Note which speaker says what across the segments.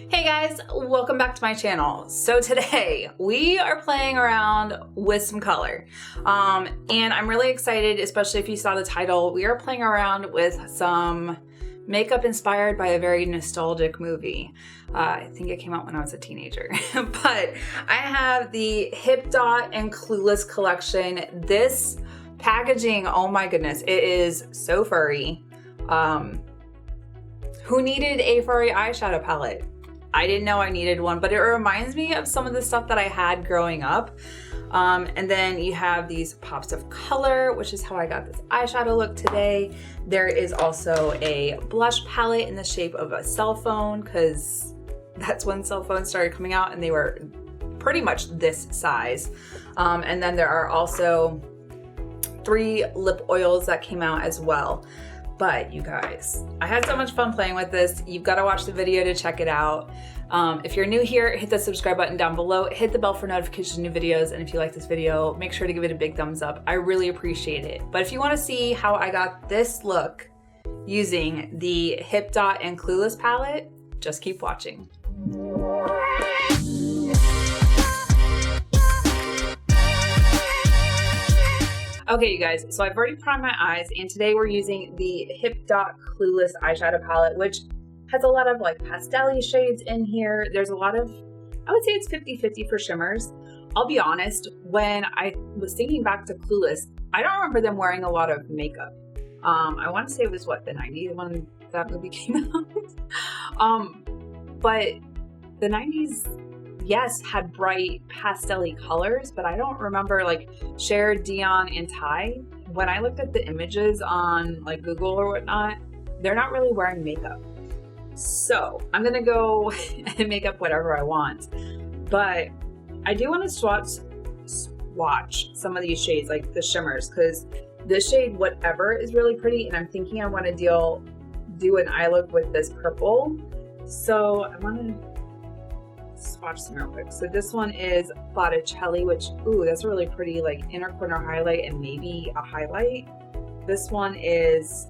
Speaker 1: Hey guys, welcome back to my channel. So today we are playing around with some color. And I'm really excited, especially if you saw the title. We are playing around with some makeup inspired by a very nostalgic movie. I think it came out when I was a teenager. But I have the Hipdot and Clueless collection. This packaging, oh my goodness, it is so furry. Who needed a furry eyeshadow palette? I didn't know I needed one, but it reminds me of some of the stuff that I had growing up. And then you have these pops of color, which is how I got this eyeshadow look today. There is also a blush palette in the shape of a cell phone, because that's when cell phones started coming out and they were pretty much this size. And then there are also 3 lip oils that came out as well. But you guys, I had so much fun playing with this. You've got to watch the video to check it out. If you're new here, hit the subscribe button down below, hit the bell for notifications of new videos, and if you like this video, make sure to give it a big thumbs up. I really appreciate it. But if you want to see how I got this look using the Hipdot and Clueless palette, just keep watching. Okay, you guys, so I've already primed my eyes, and today we're using the Hipdot Clueless eyeshadow palette, which has a lot of like pastel-y shades in here. There's a lot of, I would say it's 50-50 for shimmers. I'll be honest, when I was thinking back to Clueless, I don't remember them wearing a lot of makeup. I want to say it was what, the 90s when that movie came out? But the 90s, yes, had bright pastel-y colors, but I don't remember like Cher, Dion, and Ty. When I looked at the images on like Google or whatnot, they're not really wearing makeup. So I'm gonna go and make up whatever I want. But I do want to swatch some of these shades, like the shimmers, because this shade Whatever is really pretty, and I'm thinking I want to do an eye look with this purple. So I want to swatch some real quick. So this one is Botticelli, which, ooh, that's really pretty, like inner corner highlight and maybe a highlight. This one is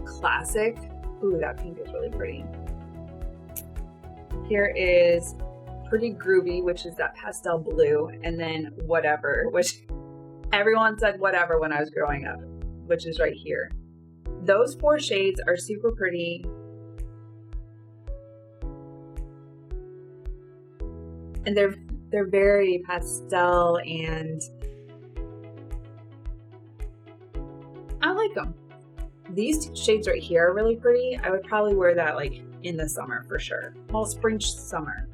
Speaker 1: Classic. Ooh, that pink is really pretty. Here is Pretty Groovy, which is that pastel blue, and then Whatever, which everyone said whatever when I was growing up, which is right here. Those 4 shades are super pretty. And they're very pastel, and I like them. These shades right here are really pretty. I would probably wear that like in the summer for sure. Well, spring, summer.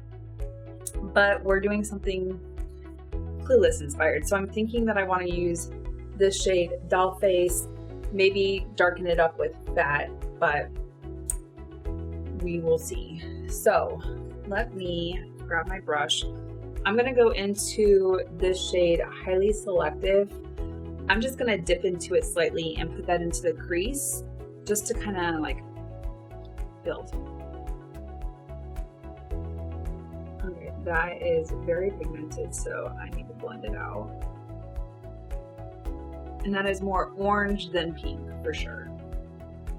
Speaker 1: But we're doing something Clueless inspired. So I'm thinking that I want to use this shade Doll Face, maybe darken it up with that, but we will see. So let me grab my brush. I'm gonna go into this shade Highly Selective. I'm just gonna dip into it slightly and put that into the crease just to kind of like build. Okay, that is very pigmented, so I need to blend it out. And that is more orange than pink for sure.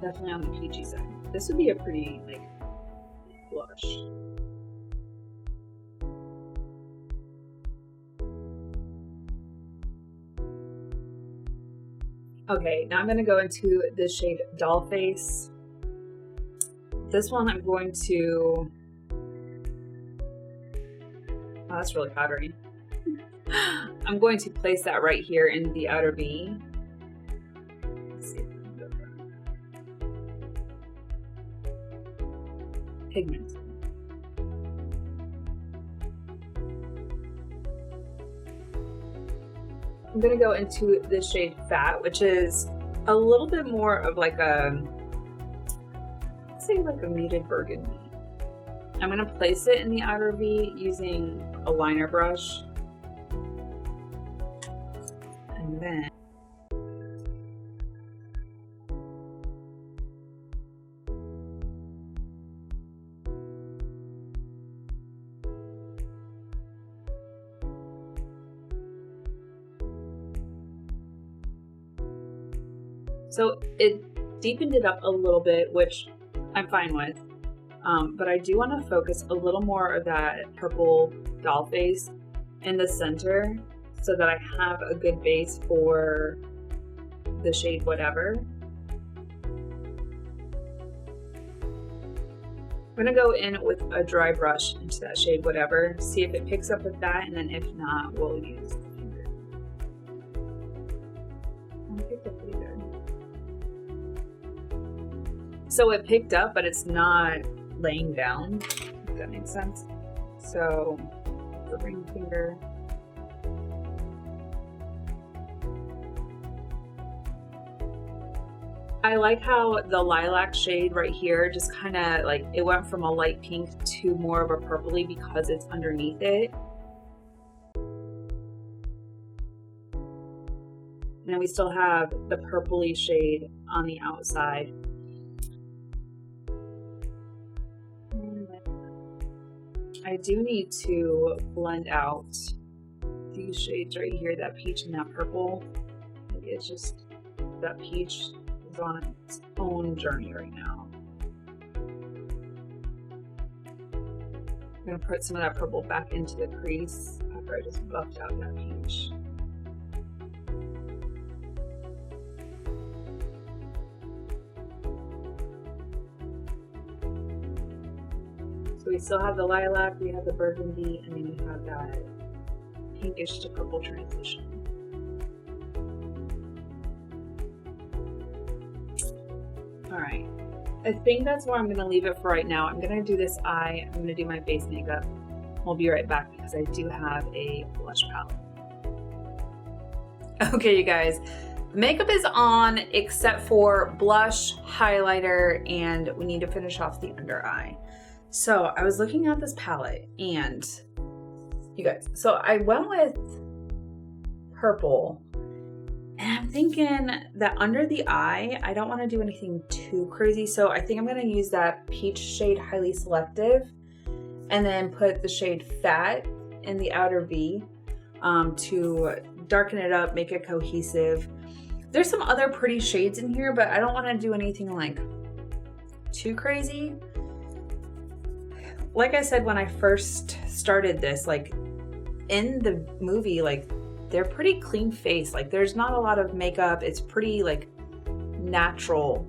Speaker 1: Definitely on the peachy side. This would be a pretty like blush. Okay, now I'm going to go into this shade Doll Face. This one I'm going to... Oh, that's really powdery. I'm going to place that right here in the outer V. Let's see if I can go there. Pigment. I'm gonna go into this shade Fat, which is a little bit more of like a, let's say like a muted burgundy. I'm gonna place it in the outer V using a liner brush. And then so it deepened it up a little bit, which I'm fine with. But I do want to focus a little more of that purple doll face in the center so that I have a good base for the shade Whatever. I'm going to go in with a dry brush into that shade Whatever, see if it picks up with that, and then if not, we'll use the finger. It picked up pretty good. So it picked up, but it's not laying down, if that makes sense. So the ring finger. I like how the lilac shade right here just kind of like, it went from a light pink to more of a purpley because it's underneath it. And then we still have the purpley shade on the outside. I do need to blend out these shades right here, that peach and that purple. Maybe it's just that peach is on its own journey right now. I'm gonna put some of that purple back into the crease after I just buffed out that peach. So we still have the lilac, we have the burgundy, and then we have that pinkish to purple transition. All right, I think that's where I'm gonna leave it for right now. I'm gonna do this eye, I'm gonna do my base makeup. We'll be right back because I do have a blush palette. Okay, you guys, makeup is on except for blush, highlighter, and we need to finish off the under eye. So I was looking at this palette and you guys, so I went with purple and I'm thinking that under the eye, I don't want to do anything too crazy. So I think I'm going to use that peach shade Highly Selective and then put the shade Fat in the outer V to darken it up, make it cohesive. There's some other pretty shades in here, but I don't want to do anything like too crazy. Like I said, when I first started this, like in the movie, like they're pretty clean face. Like there's not a lot of makeup. It's pretty like natural.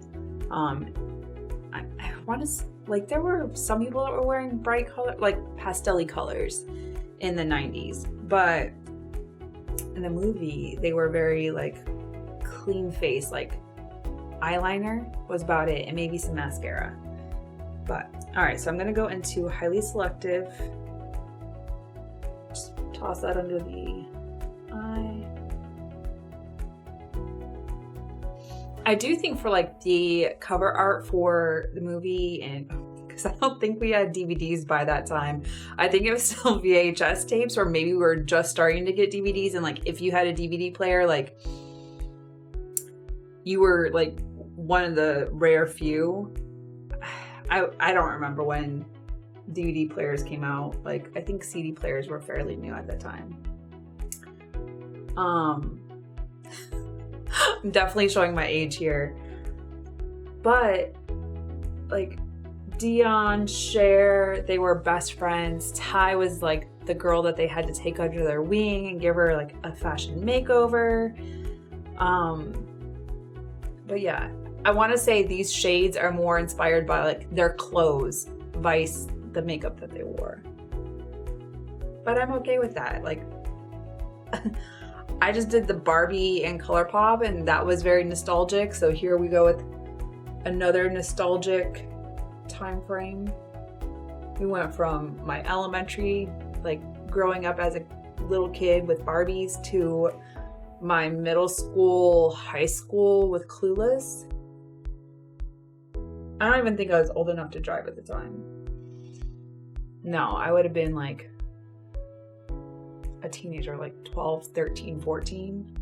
Speaker 1: I want to, like there were some people that were wearing bright color, like pastel-y colors in the 90s, but in the movie, they were very like clean face, like eyeliner was about it and maybe some mascara. But all right, so I'm gonna go into Highly Selective. Just toss that under the eye. I do think for like the cover art for the movie, and because I don't think we had DVDs by that time, I think it was still VHS tapes, or maybe we were just starting to get DVDs. And like if you had a DVD player, like you were like one of the rare few. I don't remember when DVD players came out. Like I think CD players were fairly new at that time. I'm definitely showing my age here. But like Dion, Cher, they were best friends. Ty was like the girl that they had to take under their wing and give her like a fashion makeover. But yeah, I want to say these shades are more inspired by like their clothes, vice the makeup that they wore. But I'm okay with that. Like I just did the Barbie and ColourPop and that was very nostalgic. So here we go with another nostalgic time frame. We went from my elementary, like growing up as a little kid with Barbies, to my middle school, high school with Clueless. I don't even think I was old enough to drive at the time. No, I would have been like a teenager, like 12, 13, 14.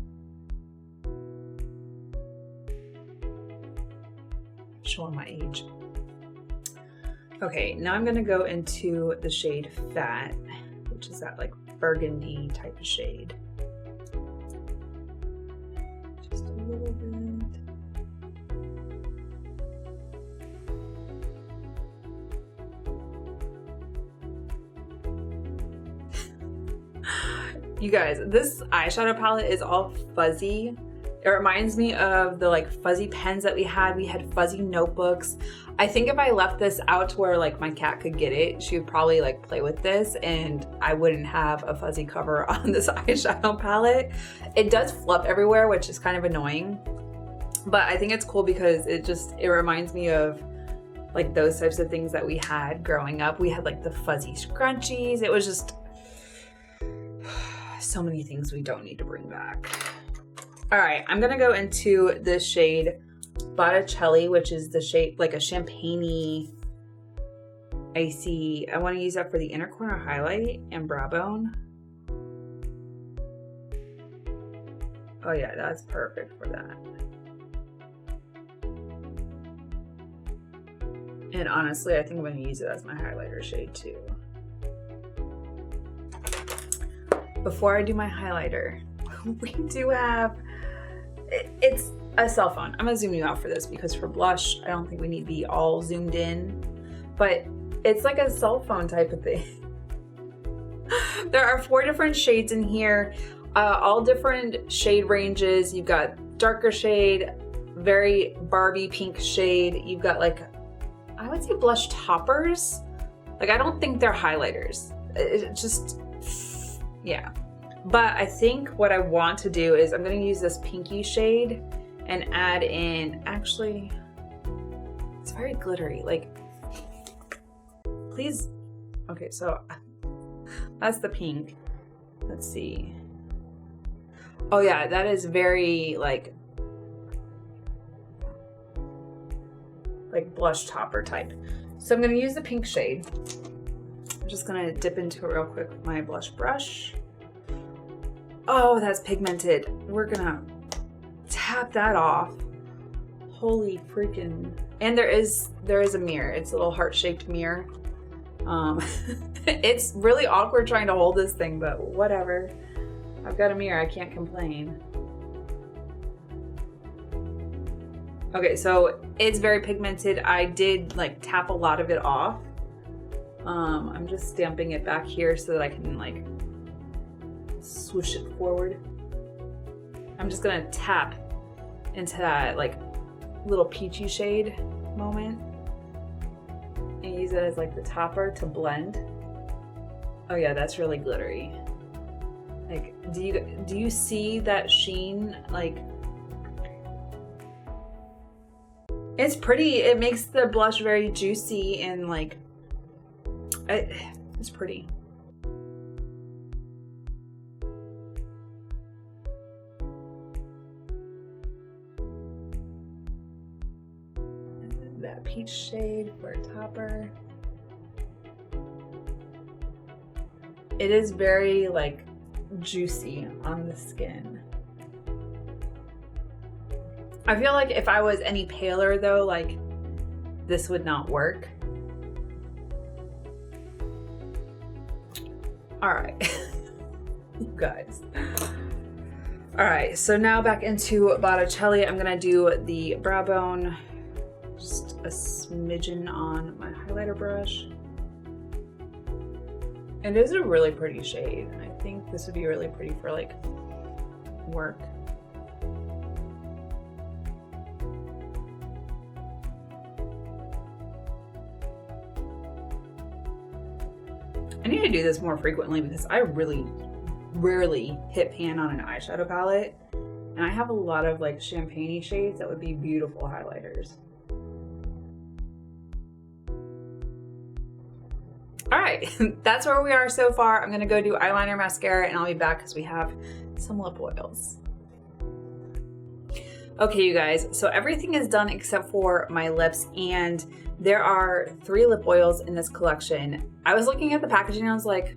Speaker 1: Showing my age. Okay, now I'm gonna go into the shade Fat, which is that like burgundy type of shade. Just a little bit. You guys, this eyeshadow palette is all fuzzy. It reminds me of the like fuzzy pens that we had. We had fuzzy notebooks. I think if I left this out to where like my cat could get it, she would probably like play with this and I wouldn't have a fuzzy cover on this eyeshadow palette. It does fluff everywhere, which is kind of annoying, but I think it's cool because it reminds me of like those types of things that we had growing up. We had like the fuzzy scrunchies. It was just so many things we don't need to bring back. All right, I'm gonna go into the shade Botticelli, which is the shade like a champagne-y, icy. I want to use that for the inner corner highlight and brow bone. Oh yeah, that's perfect for that. And honestly, I think I'm gonna use it as my highlighter shade too. Before I do my highlighter, we do have, it's a cell phone. I'm gonna zoom you out for this because for blush, I don't think we need to be all zoomed in, but it's like a cell phone type of thing. There are 4 different shades in here, all different shade ranges. You've got darker shade, very Barbie pink shade. You've got like, I would say blush toppers. Like, I don't think they're highlighters. It just, yeah. But I think what I want to do is I'm gonna use this pinky shade and add in, actually, it's very glittery. Like, please, okay, so that's the pink. Let's see. Oh yeah, that is very like blush topper type. So I'm gonna use the pink shade. I'm just gonna dip into it real quick with my blush brush. Oh, that's pigmented. We're gonna tap that off. Holy freaking. And there is a mirror. It's a little heart-shaped mirror. It's really awkward trying to hold this thing, but whatever. I've got a mirror, I can't complain. Okay, so it's very pigmented. I did like tap a lot of it off. I'm just stamping it back here so that I can like swoosh it forward. I'm just gonna tap into that like little peachy shade moment and use it as like the topper to blend. Oh yeah, that's really glittery. Like, do you see that sheen? Like, it's pretty. It makes the blush very juicy and like, it's pretty. That peach shade for a topper. It is very like juicy on the skin. I feel like if I was any paler though, like this would not work. All right, you guys. All right, so now back into Botticelli. I'm gonna do the brow bone, just a smidgen on my highlighter brush. It is a really pretty shade. I think this would be really pretty for like work. I need to do this more frequently because I really rarely hit pan on an eyeshadow palette. And I have a lot of like champagne-y shades that would be beautiful highlighters. All right, that's where we are so far. I'm gonna go do eyeliner, mascara, and I'll be back because we have some lip oils. Okay, you guys, so everything is done except for my lips, and there are 3 lip oils in this collection. I was looking at the packaging and I was like,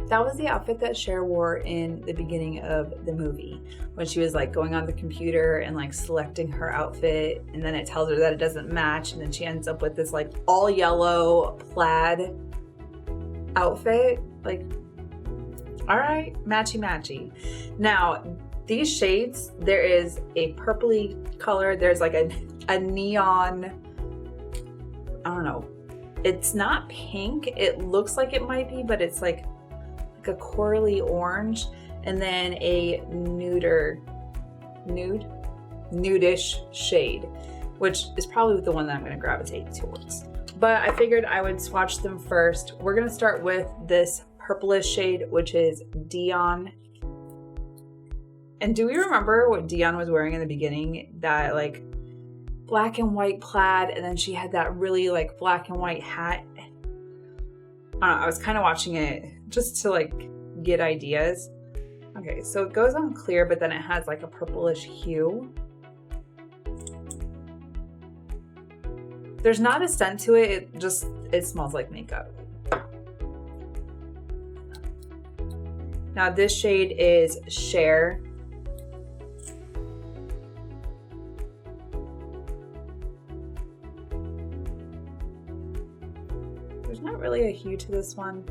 Speaker 1: that was the outfit that Cher wore in the beginning of the movie when she was like going on the computer and like selecting her outfit, and then it tells her that it doesn't match, and then she ends up with this like all yellow plaid outfit. Like, all right, matchy matchy. Now these shades, there is a purpley color, there's like a neon, I don't know, it's not pink, it looks like it might be, but it's like like a corally orange, and then a nudish shade, which is probably the one that I'm going to gravitate towards. But I figured I would swatch them first. We're going to start with this purplish shade, which is Dion. And do we remember what Dion was wearing in the beginning? That like black and white plaid, and then she had that really like black and white hat. I don't know, I was kind of watching it just to like get ideas. Okay, so it goes on clear, but then it has like a purplish hue. There's not a scent to it, it smells like makeup. Now this shade is Share. There's not really a hue to this one.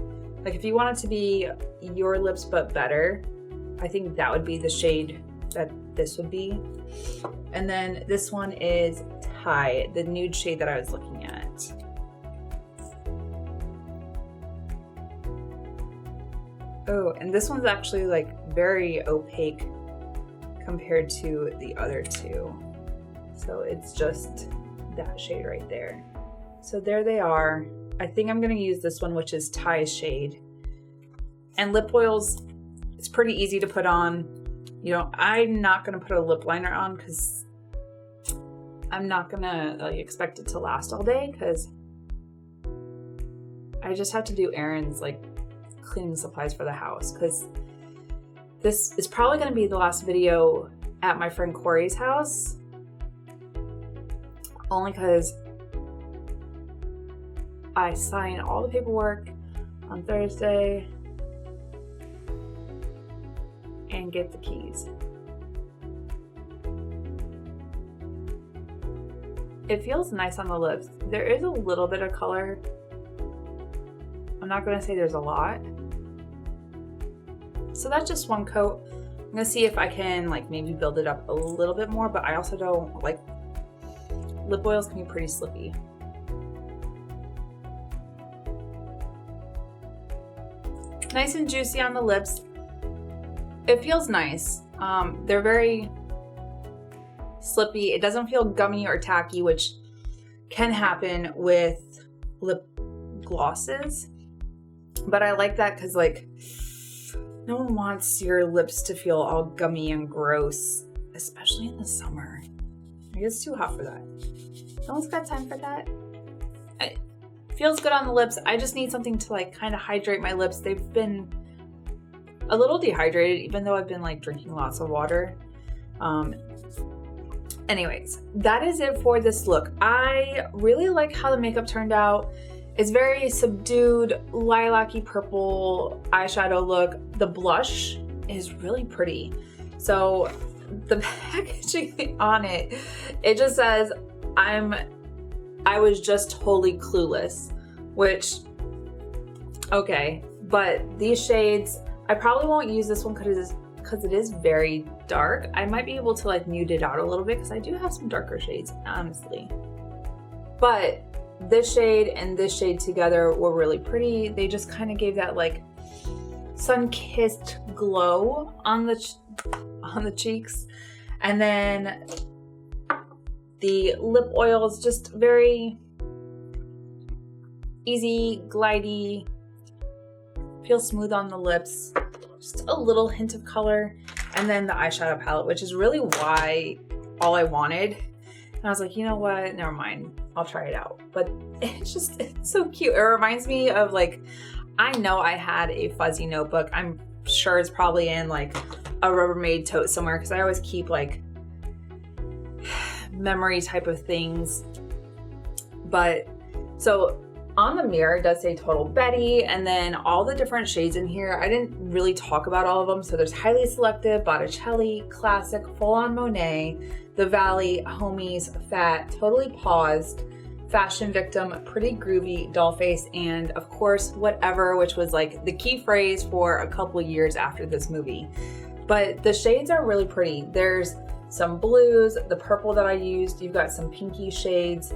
Speaker 1: Like if you want it to be Your Lips But Better, I think that would be the shade that this would be. And then this one is Thai, the nude shade that I was looking at. Oh, and this one's actually like very opaque compared to the other two. So it's just that shade right there. So there they are. I think I'm gonna use this one, which is Thai shade. And lip oils, it's pretty easy to put on. You know, I'm not gonna put a lip liner on because I'm not gonna like expect it to last all day because I just have to do errands like cleaning supplies for the house, because this is probably gonna be the last video at my friend Corey's house, only because I sign all the paperwork on Thursday and get the keys. It feels nice on the lips. There is a little bit of color. I'm not gonna say there's a lot. So that's just one coat. I'm gonna see if I can like maybe build it up a little bit more, but I also don't like, lip oils can be pretty slippy. Nice and juicy on the lips. It feels nice. They're very slippy. It doesn't feel gummy or tacky, which can happen with lip glosses. But I like that because like no one wants your lips to feel all gummy and gross, especially in the summer. It gets too hot for that. No one's got time for that. It feels good on the lips. I just need something to like kind of hydrate my lips. They've been a little dehydrated, even though I've been like drinking lots of water. Anyways, that is it for this look. I really like how the makeup turned out. It's very subdued, lilac-y purple eyeshadow look. The blush is really pretty. So the packaging on it, it just says, I was just totally clueless, which, okay. But these shades, I probably won't use this one because it is very dark. I might be able to like nude it out a little bit because I do have some darker shades, honestly. But this shade and this shade together were really pretty. They just kind of gave that like sun-kissed glow on the cheeks. And then the lip oil is just very easy, glidey, feels smooth on the lips. Just a little hint of color. And then the eyeshadow palette, which is really why all I wanted. And I was like, you know what? Never mind. I'll try it out. But it's so cute. It reminds me of like, I know I had a fuzzy notebook. I'm sure it's probably in like a Rubbermaid tote somewhere because I always keep like memory type of things. But so on the mirror it does say Total Betty, and then all the different shades in here, I didn't really talk about all of them. So there's Highly Selective, Botticelli, Classic, Full On Monet, The Valley, Homies, Fat, Totally Paused, Fashion Victim, Pretty Groovy, Dollface, and of course Whatever, which was like the key phrase for a couple years after this movie. But the shades are really pretty. There's some blues, the purple that I used, you've got some pinky shades.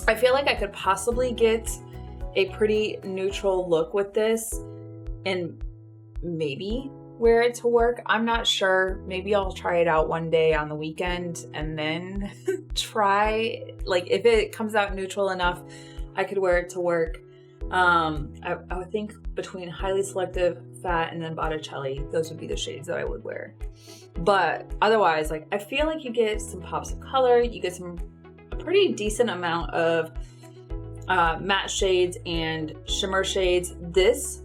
Speaker 1: I feel like I could possibly get a pretty neutral look with this. and maybe wear it to work. I'm not sure. Maybe I'll try it out one day on the weekend and then try, like, if it comes out neutral enough, I could wear it to work. I would think between Highly Selective, Fat, and then Botticelli, those would be the shades that I would wear. But otherwise, like, I feel like you get some pops of color, you get a pretty decent amount of matte shades and shimmer shades. This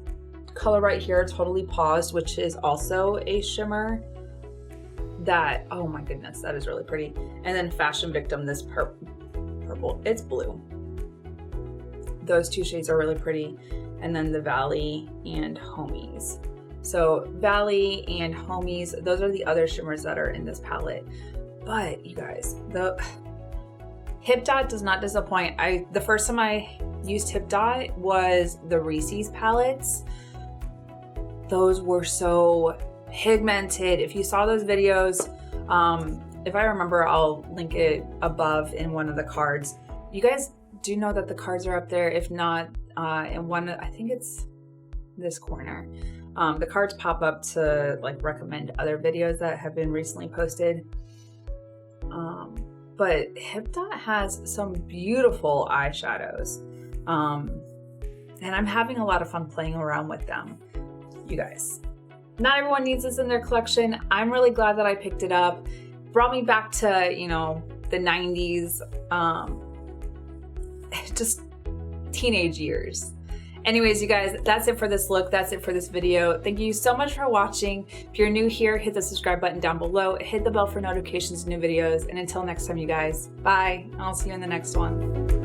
Speaker 1: color right here, Totally Paused, which is also a shimmer, that, oh my goodness, that is really pretty. And then Fashion Victim, this purple, it's blue. Those two shades are really pretty. And then the Valley and Homies. So Valley and Homies, those are the other shimmers that are in this palette. But you guys, the Hipdot does not disappoint. The first time I used Hipdot was the Reese's palettes. Those were so pigmented. If you saw those videos, if I remember, I'll link it above in one of the cards. You guys do know that the cards are up there. If not, in one, I think it's this corner. The cards pop up to like recommend other videos that have been recently posted. But Hipdot has some beautiful eyeshadows. And I'm having a lot of fun playing around with them. You guys, not everyone needs this in their collection. I'm really glad that I picked it up. Brought me back to, you know, the 90s, just teenage years. Anyways, you guys, that's it for this look. That's it for this video. Thank you so much for watching. If you're new here, hit the subscribe button down below. Hit the bell for notifications of new videos. And until next time, you guys, bye. I'll see you in the next one.